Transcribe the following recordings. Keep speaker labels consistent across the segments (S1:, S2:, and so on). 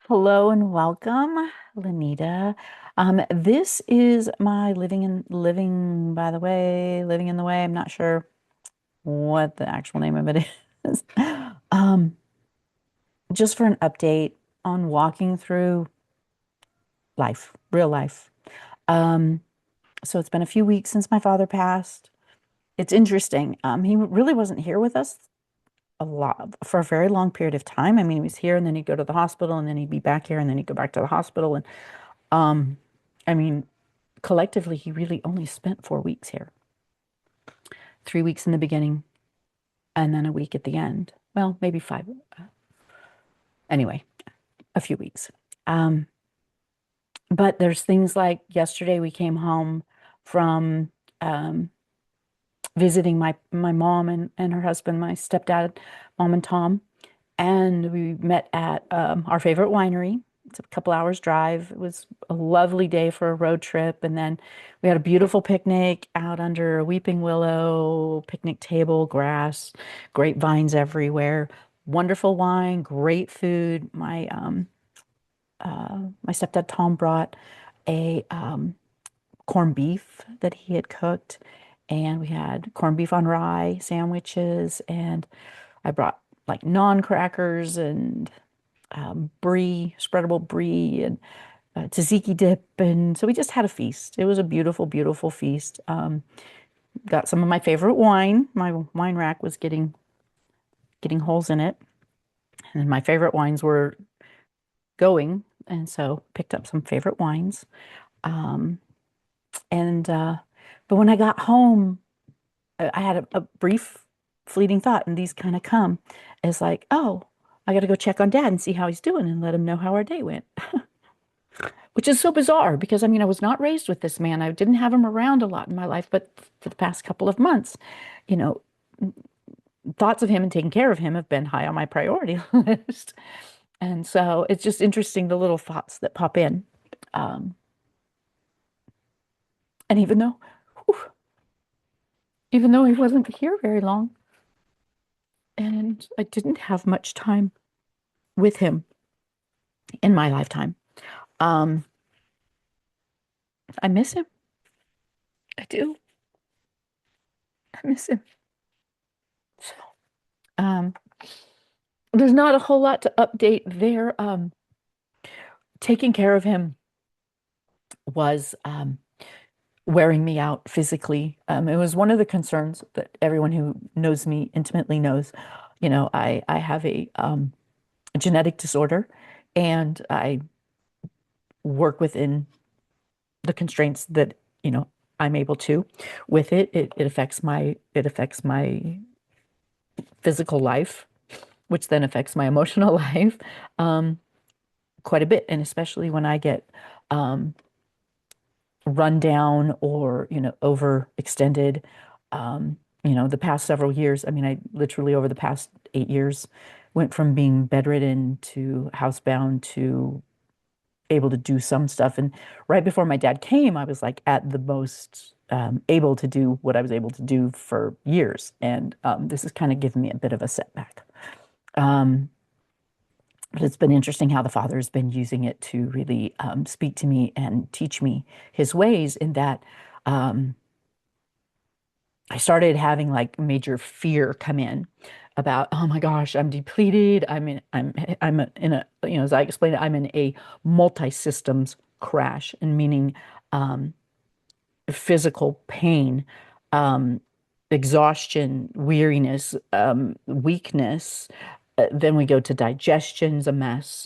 S1: Hello and welcome, Lanita. This is my by the way, living in the way. I'm not sure what the actual name of it is. Um, just for an update on walking through life, real life. Um, so it's been a few weeks since my father passed. It's interesting. He really wasn't here with us for a very long period of time. I mean, he was here and then he'd go to the hospital and then he'd be back here and then he'd go back to the hospital and Um, I mean, collectively, he really only spent 4 weeks here. 3 weeks in the beginning, and then a week at the end. Well, maybe five. Anyway, a few weeks. Um, but there's things like yesterday we came home from um, visiting my mom and her husband, my stepdad, mom and Tom, and we met at our favorite winery. It's a couple hours drive. It was a lovely day for a road trip. And then we had a beautiful picnic out under a weeping willow, picnic table, grass, grapevines everywhere. Wonderful wine, great food. My stepdad Tom brought a corned beef that he had cooked, and we had corned beef on rye sandwiches, and I brought like naan crackers and brie, spreadable brie, and tzatziki dip. And so we just had a feast. It was a beautiful, beautiful feast. Got some of my favorite wine. My wine rack was getting holes in it, and my favorite wines were going. And so picked up some favorite wines. Um, and but when I got home, I had a brief, fleeting thought, and these kind of come as like, oh, I got to go check on Dad and see how he's doing and let him know how our day went. Which is so bizarre because I mean, I was not raised with this man. I didn't have him around a lot in my life, but for the past couple of months, you know, thoughts of him and taking care of him have been high on my priority list. And so it's just interesting the little thoughts that pop in. Um, and whew, even though he wasn't here very long and I didn't have much time with him in my lifetime, um, I miss him. I do. I miss him. So, um, there's not a whole lot to update there. Taking care of him was wearing me out physically. It was one of the concerns that everyone who knows me intimately knows. I have a genetic disorder, and I work within the constraints that I'm able to with it. It affects my physical life, which then affects my emotional life quite a bit, and especially when I get um, run down or overextended. The past several years, I mean, I literally over the past 8 years went from being bedridden to housebound to able to do some stuff. And right before my dad came, I was like at the most able to do what I was able to do for years. And this has kind of given me a bit of a setback. Um, but it's been interesting how the Father has been using it to really speak to me and teach me his ways, in that um, I started having like major fear come in about, oh my gosh, I'm depleted. In a, as I explained it, I'm in a multi-systems crash, and meaning um, physical pain, um, exhaustion, weariness, weakness. Then we go to digestion's a mess,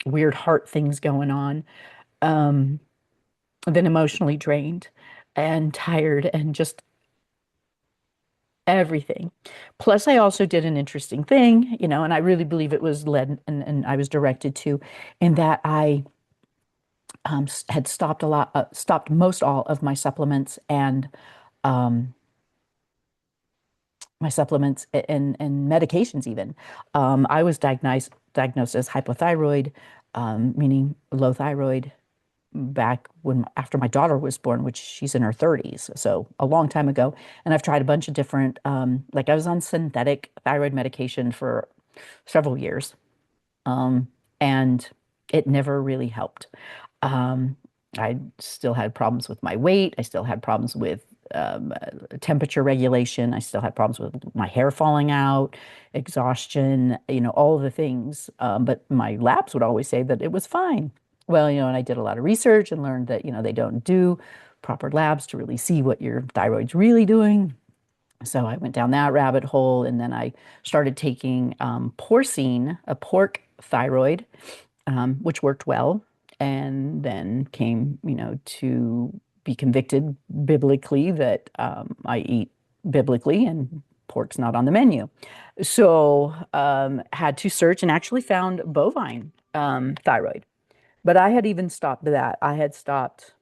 S1: weird heart things going on, um, then emotionally drained and tired and just everything. Plus, I also did an interesting thing, and I really believe it was led and I was directed to, in that I had stopped most all of um, my supplements and medications even. I was diagnosed as hypothyroid, meaning low thyroid, back when after my daughter was born, which she's in her 30s, so a long time ago. And I've tried a bunch of different, like I was on synthetic thyroid medication for several years. Um, and it never really helped. Um, I still had problems with my weight. I still had problems with temperature regulation. I still had problems with my hair falling out, exhaustion, all of the things. But my labs would always say that it was fine. Well, and I did a lot of research and learned that, they don't do proper labs to really see what your thyroid's really doing. So I went down that rabbit hole, and then I started taking porcine, a pork thyroid, which worked well, and then came, to be convicted biblically that I eat biblically and pork's not on the menu. So had to search and actually found bovine thyroid. But I had even stopped that. I had stopped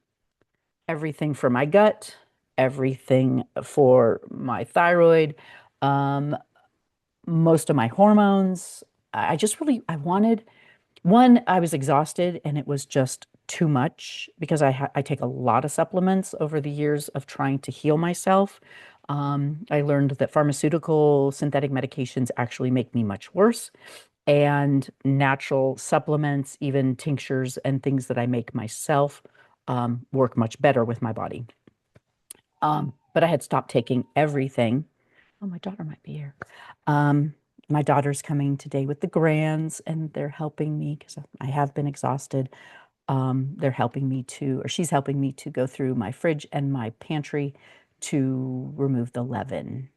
S1: everything for my gut, everything for my thyroid, um, most of my hormones. I just really, I wanted one, I was exhausted and it was just too much because I take a lot of supplements over the years of trying to heal myself. I learned that pharmaceutical synthetic medications actually make me much worse, and natural supplements, even tinctures and things that I make myself, work much better with my body. But I had stopped taking everything. Oh, my daughter might be here. Um, my daughter's coming today with the grands, and they're helping me because I have been exhausted. They're helping me to, or she's helping me to go through my fridge and my pantry to remove the leaven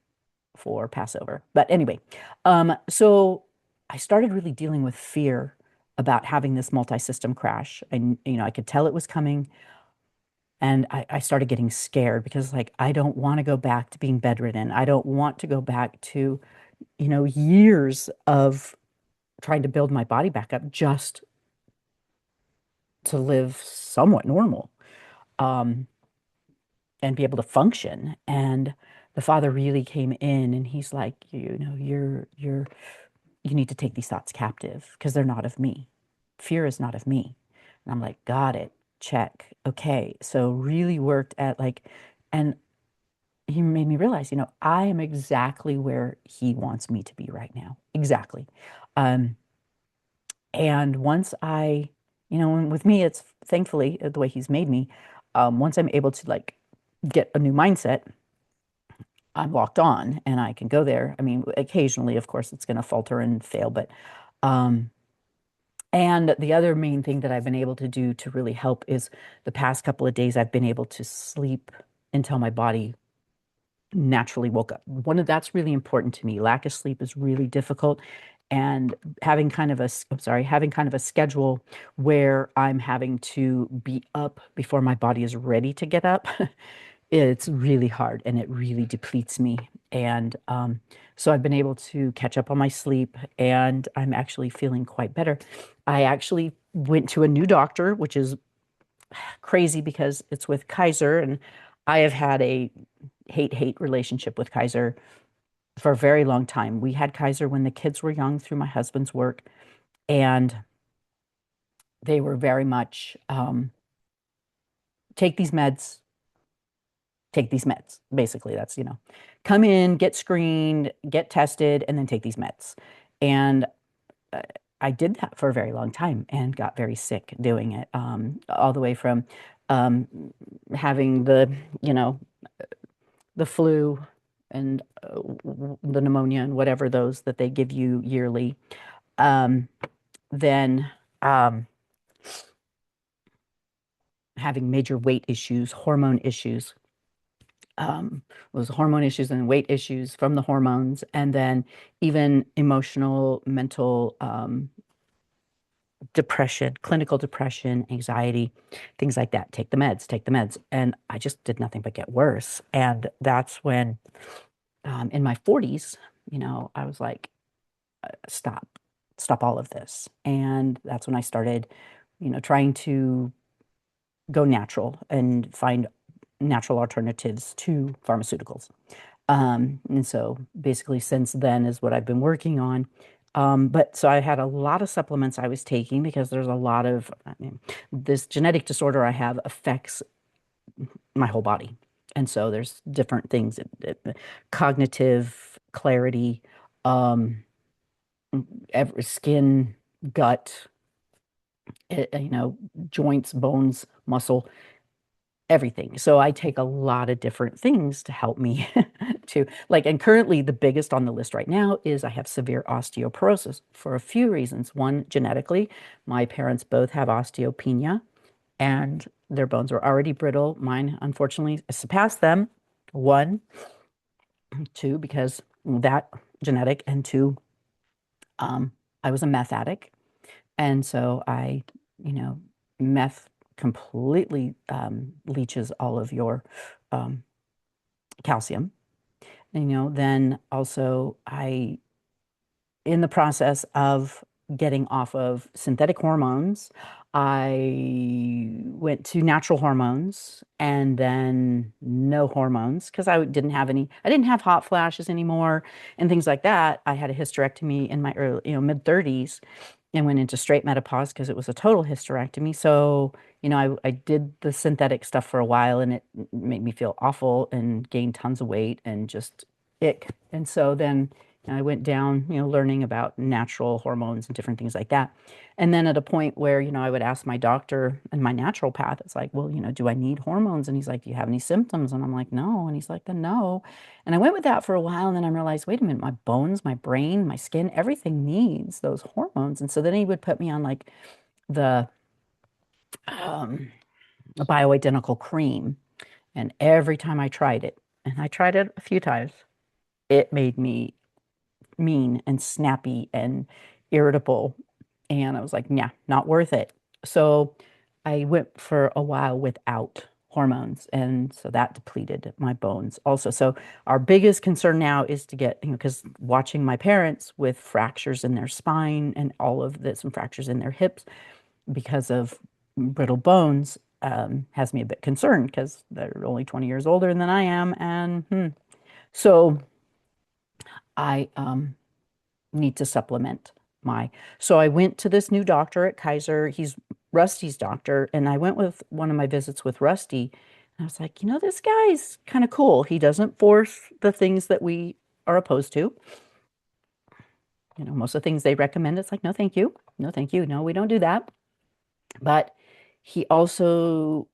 S1: for Passover. But anyway, so I started really dealing with fear about having this multi-system crash. And, I could tell it was coming. And I started getting scared because, like, I don't want to go back to being bedridden. I don't want to go back to, years of trying to build my body back up just to live somewhat normal, um, and be able to function. And the Father really came in and he's like, you need to take these thoughts captive because they're not of me. Fear is not of me. And I'm like, got it. Check. Okay. So really worked at like, and he made me realize, I am exactly where he wants me to be right now. Exactly. Um, and once and with me, it's thankfully the way he's made me. Once I'm able to like get a new mindset, I'm locked on and I can go there. I mean, occasionally, of course, it's going to falter and fail, but um, and the other main thing that I've been able to do to really help is the past couple of days I've been able to sleep until my body naturally woke up. One of that's really important to me. Lack of sleep is really difficult. And having kind of a, I'm sorry, having kind of a schedule where I'm having to be up before my body is ready to get up, it's really hard and it really depletes me. And so I've been able to catch up on my sleep and I'm actually feeling quite better. I actually went to a new doctor, which is crazy because it's with Kaiser, and I have had a hate relationship with Kaiser for a very long time. We had Kaiser when the kids were young through my husband's work, and they were very much take these meds, take these meds. Basically, that's, come in, get screened, get tested, and then take these meds. And uh, I did that for a very long time and got very sick doing it, all the way from um, having you know, the flu and the pneumonia and whatever those that they give you yearly. Um, then having major weight issues, hormone issues, was hormone issues and weight issues from the hormones, and then even emotional, mental depression, clinical depression, anxiety, things like that. Take the meds, take the meds. And I just did nothing but get worse. And that's when, in my 40s, I was like, stop, stop all of this. And that's when I started, trying to go natural and find natural alternatives to pharmaceuticals. And so basically since then is what I've been working on. But so I had a lot of supplements I was taking because there's a lot of, I mean, this genetic disorder I have affects my whole body. And so there's different things, cognitive clarity, um, skin, gut. you know, joints, bones, muscle, everything. So I take a lot of different things to help me to like, and currently the biggest on the list right now is I have severe osteoporosis for a few reasons. One, genetically, my parents both have osteopenia and their bones were already brittle. Mine, unfortunately, surpassed them. One, two, because that genetic, and two, um, I was a meth addict. And so you know, meth completely leaches all of your um, calcium. And, you know, then also in the process of getting off of synthetic hormones, I went to natural hormones and then no hormones because I didn't have hot flashes anymore and things like that. I had a hysterectomy in my early, you know, mid 30s and went into straight menopause because it was a total hysterectomy. So, you know, I did the synthetic stuff for a while and it made me feel awful and gained tons of weight and just ick. And so then I went down, you know, learning about natural hormones and different things like that. And then at a point where, you know, I would ask my doctor and my naturopath, it's like, well, you know, do I need hormones? And he's like, do you have any symptoms? And I'm like, no. And he's like, then no. And I went with that for a while. And then I realized, wait a minute, my bones, my brain, my skin, everything needs those hormones. And so then he would put me on like the um, a bioidentical cream. And every time I tried it, and I tried it a few times, it made me mean and snappy and irritable. And I was like, yeah, not worth it. So I went for a while without hormones. And so that depleted my bones also. So our biggest concern now is to get, you know, because watching my parents with fractures in their spine and all of this and fractures in their hips because of brittle bones has me a bit concerned because they're only 20 years older than I am. And so I need to supplement my. So I went to this new doctor at Kaiser. He's Rusty's doctor, and I went with one of my visits with Rusty. And I was like, you know, this guy's kind of cool. He doesn't force the things that we are opposed to. You know, most of the things they recommend, it's like, no, thank you. No, thank you. No, we don't do that. But he also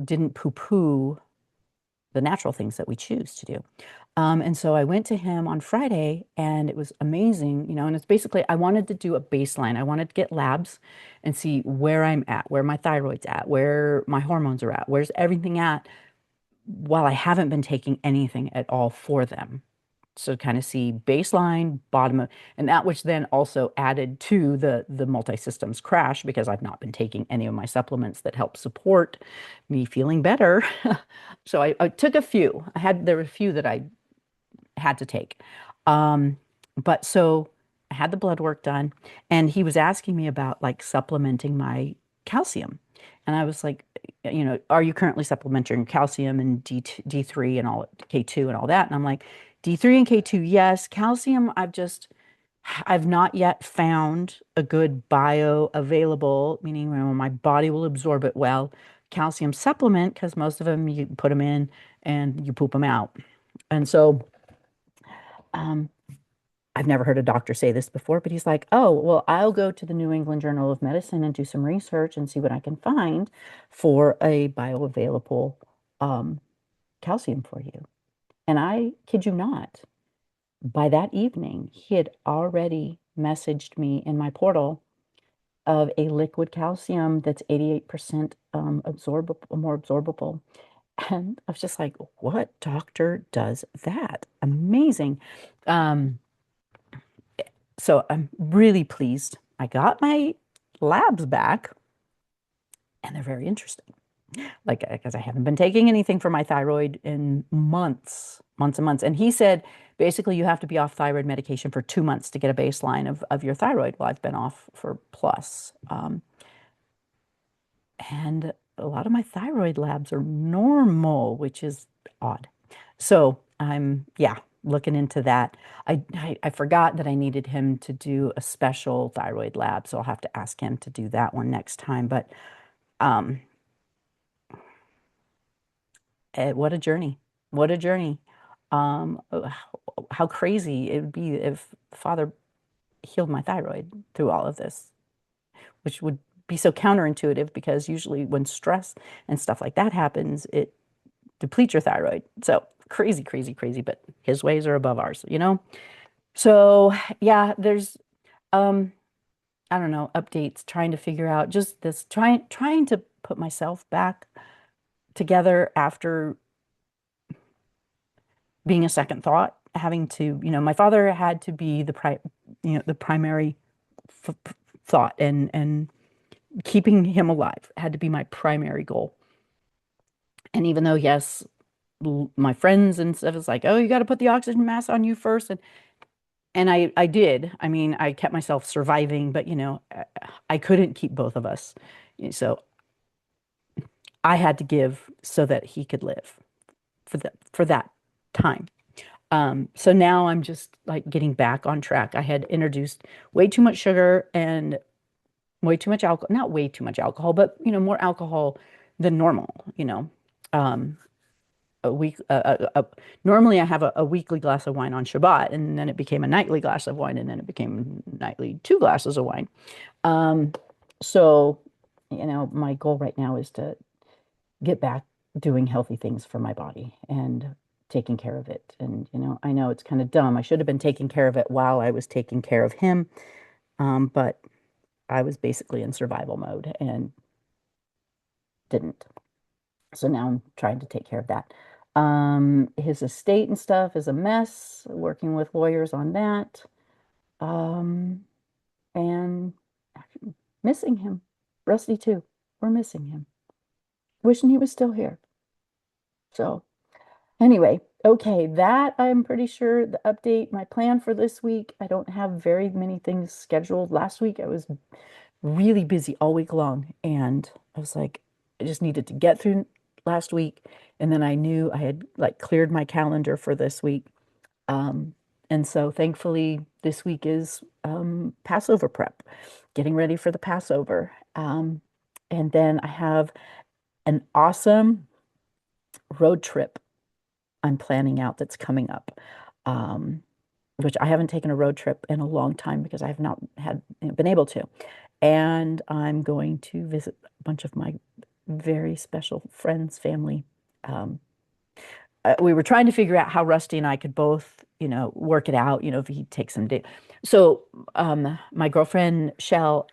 S1: didn't poo-poo the natural things that we choose to do. And so I went to him on Friday and it was amazing, you know, and it's basically, I wanted to do a baseline. I wanted to get labs and see where I'm at, where my thyroid's at, where my hormones are at, where's everything at while I haven't been taking anything at all for them. So kind of see baseline, bottom of, and that which then also added to the multi-systems crash because I've not been taking any of my supplements that help support me feeling better. So I took a few. There were a few that I had to take. Um, but so I had the blood work done, and he was asking me about like supplementing my calcium. And I was like, you know, are you currently supplementing calcium and D3 and all K2 and all that? And I'm like, D3 and K2, yes. Calcium, I've not yet found a good bioavailable, meaning you know, my body will absorb it well, calcium supplement, because most of them you put them in and you poop them out. And so um, I've never heard a doctor say this before, but he's like, oh, well, I'll go to the New England Journal of Medicine and do some research and see what I can find for a bioavailable um, calcium for you. And I kid you not, by that evening, he had already messaged me in my portal of a liquid calcium that's 88% absorbable, more absorbable. And I was just like, what doctor does that? Amazing. Um, so I'm really pleased. I got my labs back and they're very interesting. Like, because I haven't been taking anything for my thyroid in months and months. And he said, basically, you have to be off thyroid medication for 2 months to get a baseline of your thyroid. Well, I've been off for plus. And a lot of my thyroid labs are normal, which is odd. So I'm, yeah, looking into that. I forgot that I needed him to do a special thyroid lab, so I'll have to ask him to do that one next time. But um, what a journey! What a journey! How crazy it would be if Father healed my thyroid through all of this, which would be so counterintuitive because usually when stress and stuff like that happens, it depletes your thyroid. So crazy, crazy, crazy, but his ways are above ours, you know? So yeah, there's um I don't know, updates, trying to figure out just this, trying to put myself back together after being a second thought, having to, my father had to be the primary f thought, and keeping him alive had to be my primary goal. And even though, yes, my friends and stuff is like, oh, you got to put the oxygen mask on you first, and I did. I mean, I kept myself surviving, but I couldn't keep both of us. So I had to give so that he could live for that time. So now I'm just like getting back on track. I had introduced way too much sugar and way too much alcohol, not way too much alcohol, but more alcohol than normal, Um, a week, normally I have a weekly glass of wine on Shabbat, and then it became a nightly glass of wine, and then it became nightly 2 glasses of wine. Um, so, my goal right now is to get back doing healthy things for my body and taking care of it. And, I know it's kind of dumb. I should have been taking care of it while I was taking care of him. But I was basically in survival mode and didn't. So now I'm trying to take care of that. His estate and stuff is a mess, working with lawyers on that. Um, and actually missing him. Rusty too. We're missing him. Wishing he was still here. So anyway, okay, that I'm pretty sure the update, my plan for this week. I don't have very many things scheduled. Last week I was really busy all week long, and I was like, I just needed to get through last week, and then I knew I had like cleared my calendar for this week. Um, and so thankfully this week is Passover prep, getting ready for the Passover. And then I have an awesome road trip I'm planning out that's coming up. Um, which I haven't taken a road trip in a long time because I have not been able to. And I'm going to visit a bunch of my very special friends, family. Um, we were trying to figure out how Rusty and I could both, work it out, if he takes some day. So my girlfriend Shell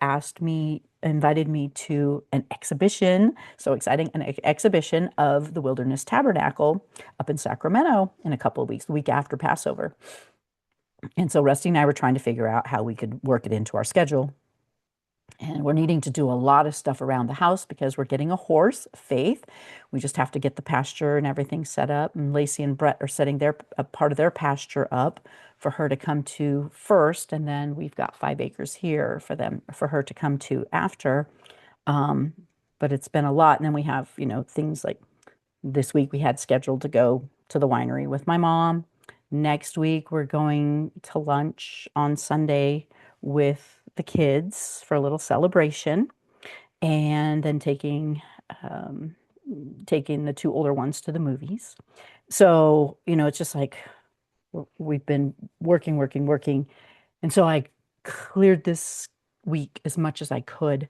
S1: invited me to an exhibition, so exciting, an exhibition of the Wilderness Tabernacle up in Sacramento in a couple of weeks, the week after Passover. And so Rusty and I were trying to figure out how we could work it into our schedule. And we're needing to do a lot of stuff around the house because we're getting a horse, Faith. We just have to get the pasture and everything set up. And Lacey and Brett are setting a part of their pasture up for her to come to first. And then we've got 5 acres here for her to come to after. Um, but it's been a lot. And then we have, things like this week we had scheduled to go to the winery with my mom. Next week, we're going to lunch on Sunday with the kids for a little celebration, and then taking the two older ones to the movies. So, it's just like we've been working, working, working. And so I cleared this week as much as I could.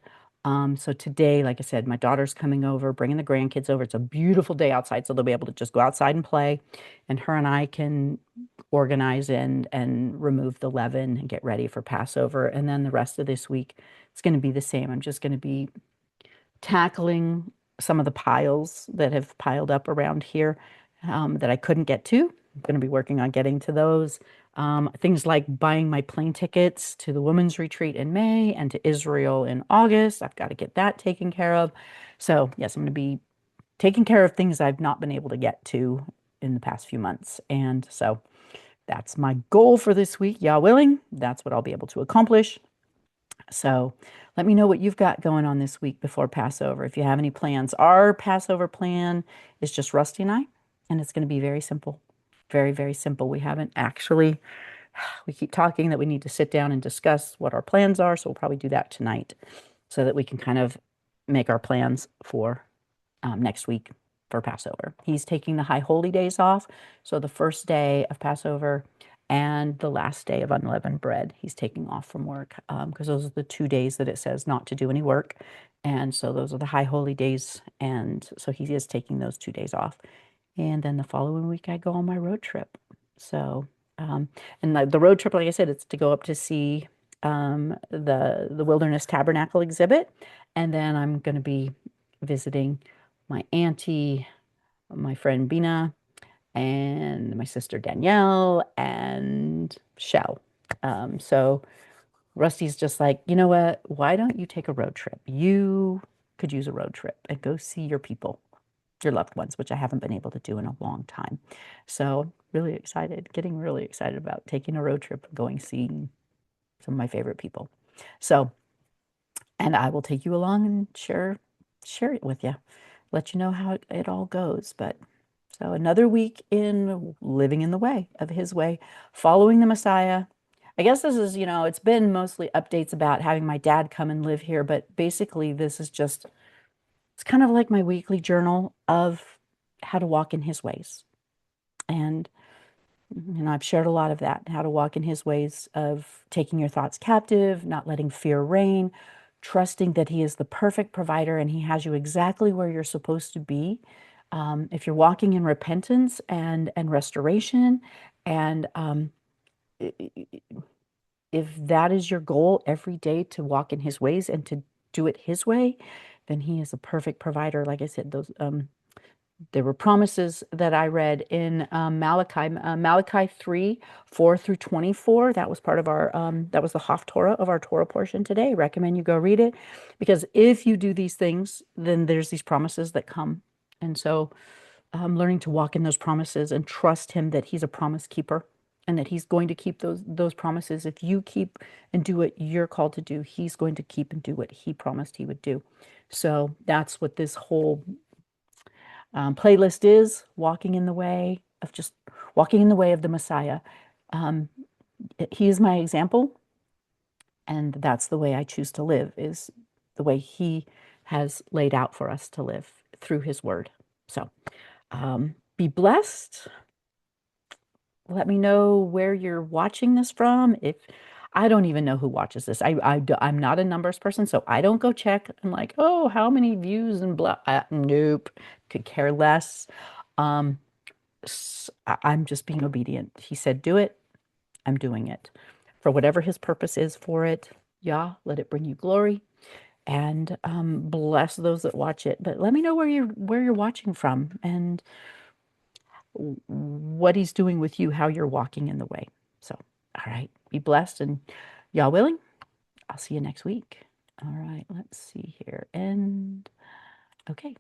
S1: So today, like I said, my daughter's coming over, bringing the grandkids over. It's a beautiful day outside, so they'll be able to just go outside and play. And her and I can organize and remove the leaven and get ready for Passover. And then the rest of this week, it's going to be the same. I'm just going to be tackling some of the piles that have piled up around here that I couldn't get to. I'm going to be working on getting to those. Things like buying my plane tickets to the women's retreat in May and to Israel in August. I've got to get that taken care of. So, yes, I'm going to be taking care of things I've not been able to get to in the past few months. And so that's my goal for this week. Yah willing, that's what I'll be able to accomplish. So let me know what you've got going on this week before Passover. If you have any plans, our Passover plan is just Rusty and I, and it's going to be very simple. Very, very simple. We keep talking that we need to sit down and discuss what our plans are. So we'll probably do that tonight so that we can kind of make our plans for next week for Passover. He's taking the high holy days off. So the first day of Passover, and the last day of unleavened bread. He's taking off from work because those are the 2 days that it says not to do any work. And so those are the high holy days. And so he is taking those 2 days off. And then the following week, I go on my road trip. So, um, and the road trip, like I said, it's to go up to see the Wilderness Tabernacle exhibit. And then I'm going to be visiting my auntie, my friend Bina, and my sister Danielle, and Shell. So Rusty's just like, you know what? Why don't you take a road trip? You could use a road trip and go see your people, your loved ones, which I haven't been able to do in a long time. So really excited, getting really excited about taking a road trip and going seeing some of my favorite people. So, and I will take you along and share it with you, let you know how it all goes. But so another week in living in the way of his way, following the Messiah. I guess this is, it's been mostly updates about having my dad come and live here, but basically this is just, it's kind of like my weekly journal of how to walk in his ways. And, I've shared a lot of that, how to walk in his ways of taking your thoughts captive, not letting fear reign, trusting that he is the perfect provider and he has you exactly where you're supposed to be. If you're walking in repentance and restoration, and if that is your goal every day to walk in his ways and to do it his way, then he is a perfect provider. Like I said, those there were promises that I read in Malachi 3, 4 through 24. That was part of our, that was the Haftorah of our Torah portion today. Recommend you go read it, because if you do these things, then there's these promises that come. And so learning to walk in those promises and trust him that he's a promise keeper and that he's going to keep those promises. If you keep and do what you're called to do, he's going to keep and do what he promised he would do. So that's what this whole playlist is, walking in the way of just walking in the way of the Messiah. Um, he is my example, and that's the way I choose to live, is the way he has laid out for us to live through his word. So be blessed. Let me know where you're watching this from. If I don't even know who watches this. I'm not a numbers person, so I don't go check and like, oh, how many views and blah. Nope, could care less. Um, I'm just being obedient. He said, do it. I'm doing it. For whatever his purpose is for it, yeah, let it bring you glory. And bless those that watch it. But let me know where you're watching from and what he's doing with you, how you're walking in the way. So, all right, be blessed, and y'all willing, I'll see you next week. All right, let's see here. And okay.